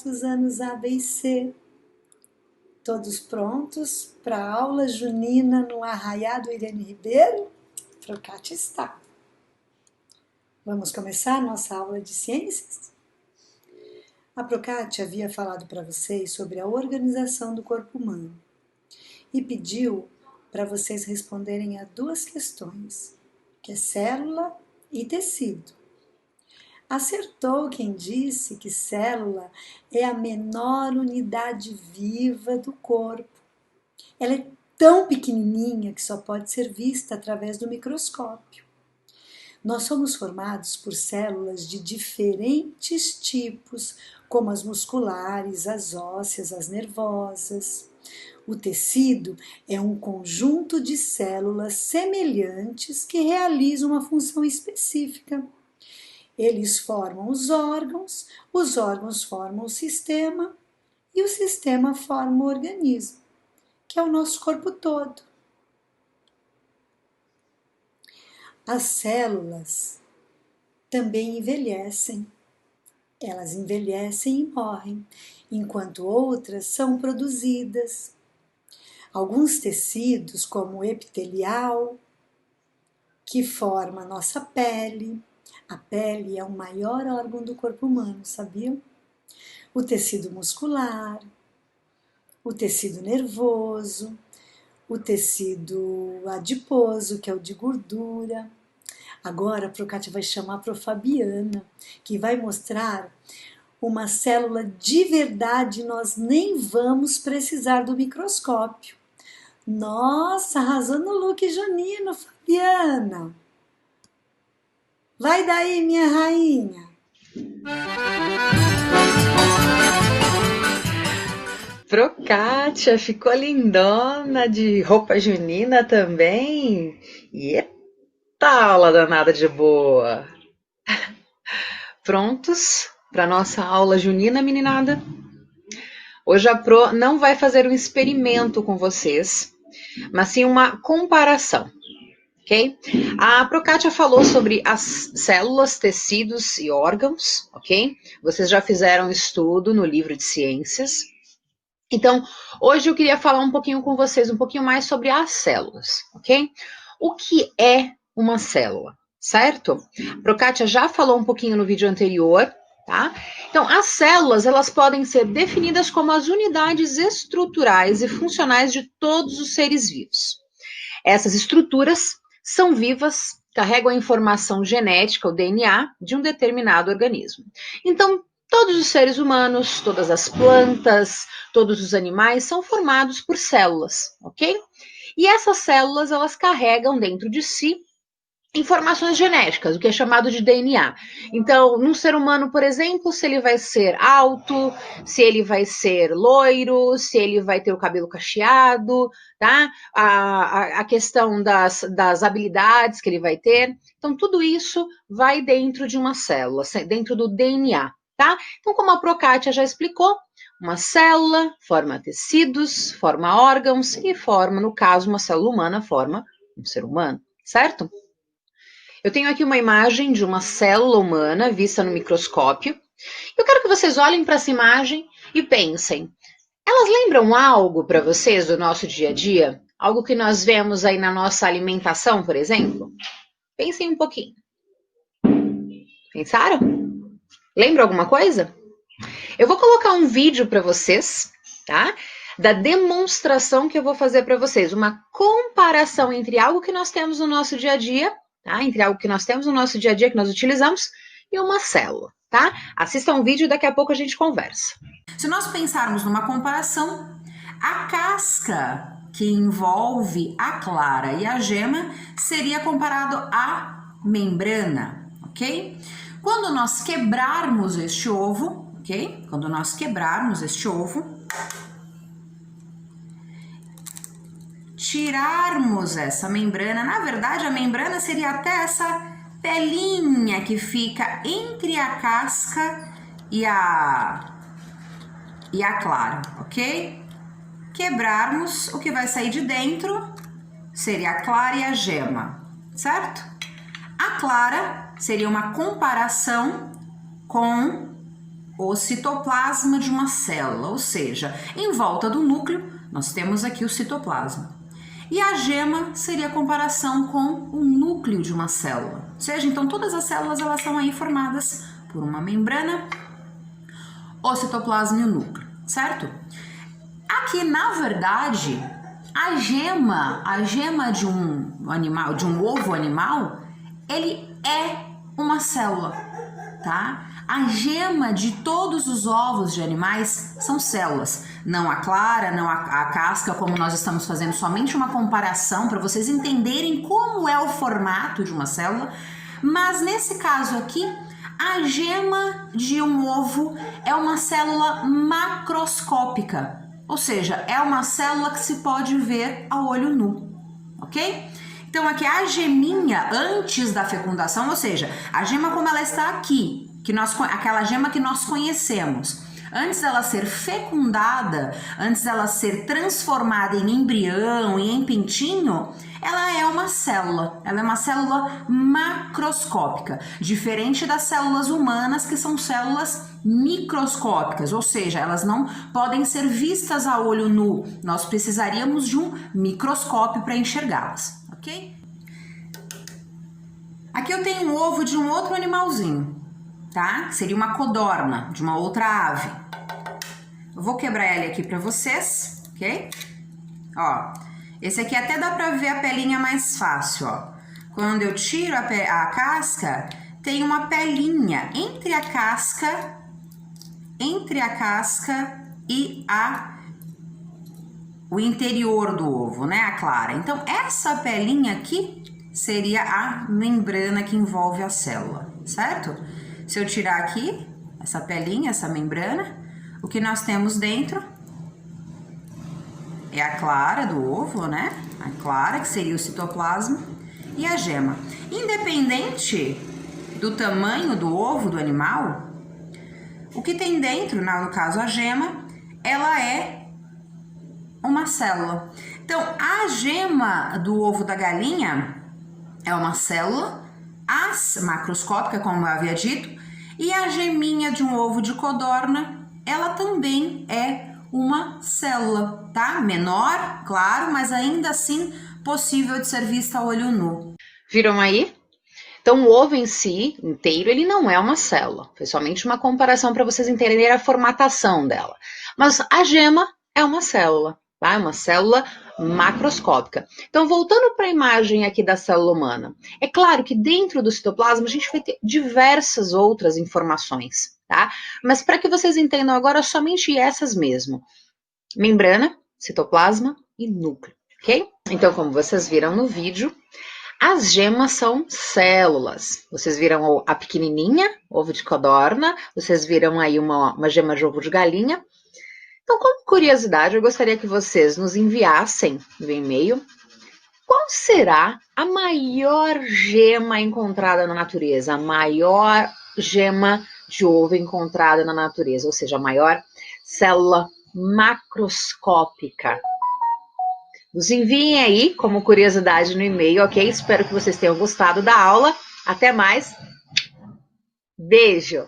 altos anos A, B e C. Todos prontos para a aula junina no Arraiado Irene Ribeiro? Procate está. Vamos começar nossa aula de ciências? A Procate havia falado para vocês sobre a organização do corpo humano e pediu para vocês responderem a duas questões, que é célula e tecido. Acertou quem disse que célula é a menor unidade viva do corpo. Ela é tão pequenininha que só pode ser vista através do microscópio. Nós somos formados por células de diferentes tipos, como as musculares, as ósseas, as nervosas. O tecido é um conjunto de células semelhantes que realizam uma função específica. Eles formam os órgãos formam o sistema e o sistema forma o organismo, que é o nosso corpo todo. As células também envelhecem. Elas envelhecem e morrem, enquanto outras são produzidas. Alguns tecidos, como o epitelial, que forma a nossa pele. A pele é o maior órgão do corpo humano, sabiam? O tecido muscular, o tecido nervoso, o tecido adiposo, que é o de gordura. Agora a Procate vai chamar para a Fabiana, que vai mostrar uma célula de verdade, nós nem vamos precisar do microscópio. Nossa, arrasou no look junino, Fabiana! Vai daí, minha rainha! Procátia, ficou lindona de roupa junina também. Eita, aula danada de boa. Prontos para nossa aula junina, meninada? Hoje a Pro não vai fazer um experimento com vocês, mas sim uma comparação, ok? A Procátia falou sobre as células, tecidos e órgãos, ok? Vocês já fizeram estudo no livro de ciências. Então, hoje eu queria falar um pouquinho com vocês, um pouquinho mais sobre as células, ok? O que é uma célula, certo? A Procátia já falou um pouquinho no vídeo anterior, tá? Então, as células, elas podem ser definidas como as unidades estruturais e funcionais de todos os seres vivos. Essas estruturas são vivas, carregam a informação genética, o DNA, de um determinado organismo. Então, todos os seres humanos, todas as plantas, todos os animais são formados por células, ok? E essas células, elas carregam dentro de si informações genéticas, o que é chamado de DNA. Então, num ser humano, por exemplo, se ele vai ser alto, se ele vai ser loiro, se ele vai ter o cabelo cacheado, tá? A questão das habilidades que ele vai ter. Então, tudo isso vai dentro de uma célula, dentro do DNA, tá? Então, como a Procátia já explicou, uma célula forma tecidos, forma órgãos e forma, no caso, uma célula humana forma um ser humano, certo? Eu tenho aqui uma imagem de uma célula humana vista no microscópio. Eu quero que vocês olhem para essa imagem e pensem. Elas lembram algo para vocês do nosso dia a dia? Algo que nós vemos aí na nossa alimentação, por exemplo? Pensem um pouquinho. Pensaram? Lembra alguma coisa? Eu vou colocar um vídeo para vocês, tá? Da demonstração que eu vou fazer para vocês. Uma comparação entre algo que nós temos no nosso dia a dia, tá? Entre algo que nós temos no nosso dia a dia, que nós utilizamos, e uma célula, tá? Assista um vídeo e daqui a pouco a gente conversa. Se nós pensarmos numa comparação, a casca que envolve a clara e a gema seria comparado à membrana, ok? Quando nós quebrarmos este ovo, ok? Quando nós quebrarmos este ovo, tirarmos essa membrana, na verdade a membrana seria até essa pelinha que fica entre a casca e a clara, ok? Quebrarmos, o que vai sair de dentro seria a clara e a gema, certo? A clara seria uma comparação com o citoplasma de uma célula, ou seja, em volta do núcleo nós temos aqui o citoplasma. E a gema seria a comparação com o núcleo de uma célula. Ou seja, então todas as células elas são aí formadas por uma membrana, o citoplasma e o núcleo, certo? Aqui, na verdade, a gema de um animal, de um ovo animal, ele é uma célula, tá? A gema de todos os ovos de animais são células. Não a clara, não a casca, como nós estamos fazendo somente uma comparação para vocês entenderem como é o formato de uma célula. Mas nesse caso aqui, a gema de um ovo é uma célula macroscópica. Ou seja, é uma célula que se pode ver a olho nu, ok? Então aqui a geminha antes da fecundação, ou seja, a gema como ela está aqui, aquela gema que nós conhecemos, antes dela ser fecundada, antes dela ser transformada em embrião e em pintinho, ela é uma célula macroscópica, diferente das células humanas que são células microscópicas, ou seja, elas não podem ser vistas a olho nu, nós precisaríamos de um microscópio para enxergá-las, ok? Aqui eu tenho um ovo de um outro animalzinho, tá? Seria uma codorna, de uma outra ave. Eu vou quebrar ele aqui para vocês, ok? Ó, esse aqui até dá para ver a pelinha mais fácil, ó. Quando eu tiro a casca, tem uma pelinha entre a casca e o interior do ovo, né, a clara. Então, essa pelinha aqui seria a membrana que envolve a célula, certo? Se eu tirar aqui essa pelinha, essa membrana, o que nós temos dentro é a clara do ovo, né? A clara, que seria o citoplasma, e a gema. Independente do tamanho do ovo do animal, o que tem dentro, no caso a gema, ela é uma célula. Então, a gema do ovo da galinha é uma célula macroscópica, como eu havia dito, e a geminha de um ovo de codorna, ela também é uma célula, tá? Menor, claro, mas ainda assim possível de ser vista a olho nu. Viram aí? Então, o ovo em si, inteiro, ele não é uma célula. Foi somente uma comparação para vocês entenderem a formatação dela. Mas a gema é uma célula, tá? É uma célula macroscópica. Então, voltando para a imagem aqui da célula humana, é claro que dentro do citoplasma a gente vai ter diversas outras informações, tá? Mas para que vocês entendam agora, somente essas mesmo. Membrana, citoplasma e núcleo, ok? Então, como vocês viram no vídeo, as gemas são células. Vocês viram a pequenininha, ovo de codorna, vocês viram aí uma gema de ovo de galinha. Então, como curiosidade, eu gostaria que vocês nos enviassem no e-mail qual será a maior gema encontrada na natureza, a maior gema de ovo encontrada na natureza, ou seja, a maior célula macroscópica. Nos enviem aí como curiosidade no e-mail, ok? Espero que vocês tenham gostado da aula. Até mais. Beijo!